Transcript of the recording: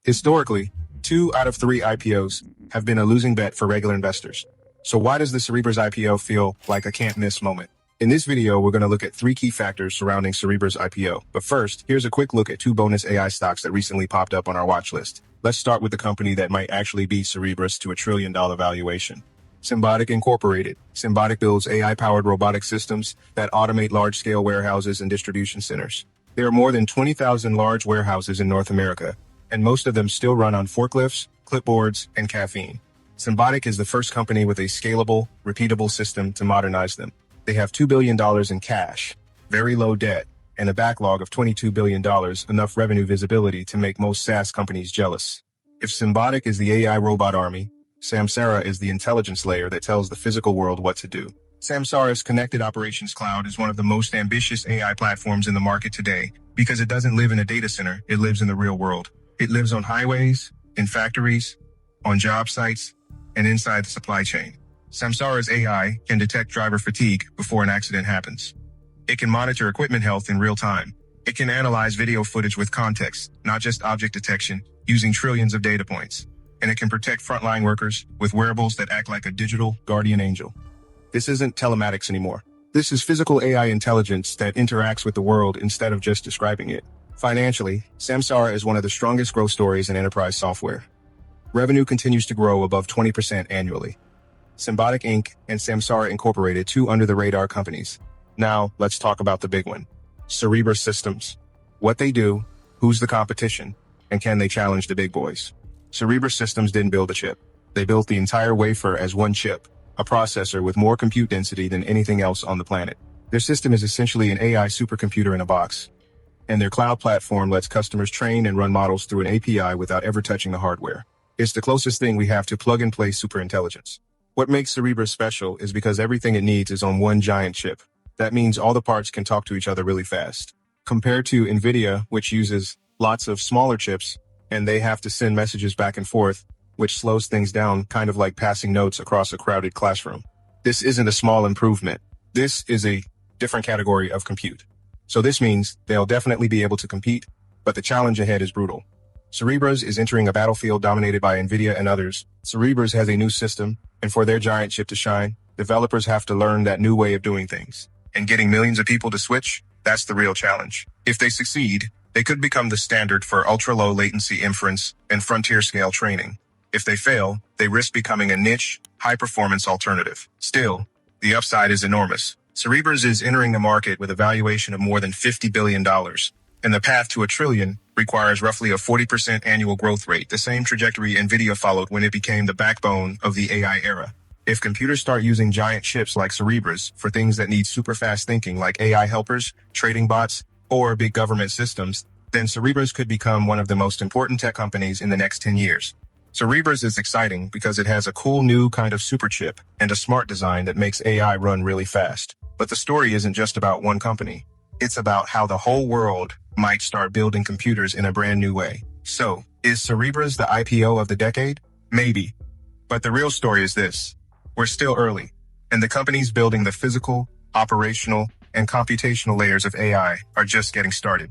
Historically, 2 out of 3 IPOs have been a losing bet for regular investors. So why does the Cerebras IPO feel like a can't-miss moment? In this video, we're going to look at 3 key factors surrounding Cerebras IPO. But first, here's a quick look at 2 bonus AI stocks that recently popped up on our watch list. Let's start with the company that might actually beat Cerebras to $1 trillion valuation. Symbotic Incorporated. Symbotic builds AI-powered robotic systems that automate large-scale warehouses and distribution centers. There are more than 20,000 large warehouses in North America, and most of them still run on forklifts, clipboards, and caffeine. Symbotic is the first company with a scalable, repeatable system to modernize them. They have $2 billion in cash, very low debt, and a backlog of $22 billion, enough revenue visibility to make most SaaS companies jealous. If Symbotic is the AI robot army, Samsara is the intelligence layer that tells the physical world what to do. Samsara's Connected Operations Cloud is one of the most ambitious AI platforms in the market today because it doesn't live in a data center, it lives in the real world. It lives on highways, in factories, on job sites, and inside the supply chain. Samsara's AI can detect driver fatigue before an accident happens. It can monitor equipment health in real time. It can analyze video footage with context, not just object detection, using trillions of data points. And it can protect frontline workers with wearables that act like a digital guardian angel. This isn't telematics anymore. This is physical AI intelligence that interacts with the world instead of just describing it. Financially, Samsara is one of the strongest growth stories in enterprise software. Revenue continues to grow above 20% annually. Symbotic Inc. and Samsara Incorporated, 2 under-the-radar companies. Now, let's talk about the big one. Cerebras Systems. What they do, who's the competition, and can they challenge the big boys? Cerebras Systems didn't build a chip. They built the entire wafer as one chip, a processor with more compute density than anything else on the planet. Their system is essentially an AI supercomputer in a box. And their cloud platform lets customers train and run models through an API without ever touching the hardware. It's the closest thing we have to plug-and-play superintelligence. What makes Cerebras special is because everything it needs is on one giant chip. That means all the parts can talk to each other really fast. Compared to Nvidia, which uses lots of smaller chips, and they have to send messages back and forth, which slows things down, kind of like passing notes across a crowded classroom. This isn't a small improvement. This is a different category of compute. So this means they'll definitely be able to compete, but the challenge ahead is brutal. Cerebras is entering a battlefield dominated by Nvidia and others. Cerebras has a new system, and for their giant chip to shine, developers have to learn that new way of doing things. And getting millions of people to switch, that's the real challenge. If they succeed, they could become the standard for ultra-low latency inference and frontier-scale training. If they fail, they risk becoming a niche, high-performance alternative. Still, the upside is enormous. Cerebras is entering the market with a valuation of more than $50 billion, and the path to $1 trillion requires roughly a 40% annual growth rate, the same trajectory Nvidia followed when it became the backbone of the AI era. If computers start using giant chips like Cerebras for things that need super fast thinking like AI helpers, trading bots, or big government systems, then Cerebras could become one of the most important tech companies in the next 10 years. Cerebras is exciting because it has a cool new kind of super chip and a smart design that makes AI run really fast. But the story isn't just about one company. It's about how the whole world might start building computers in a brand new way. So, is Cerebras the IPO of the decade? Maybe. But the real story is this. We're still early, and the companies building the physical, operational, and computational layers of AI are just getting started.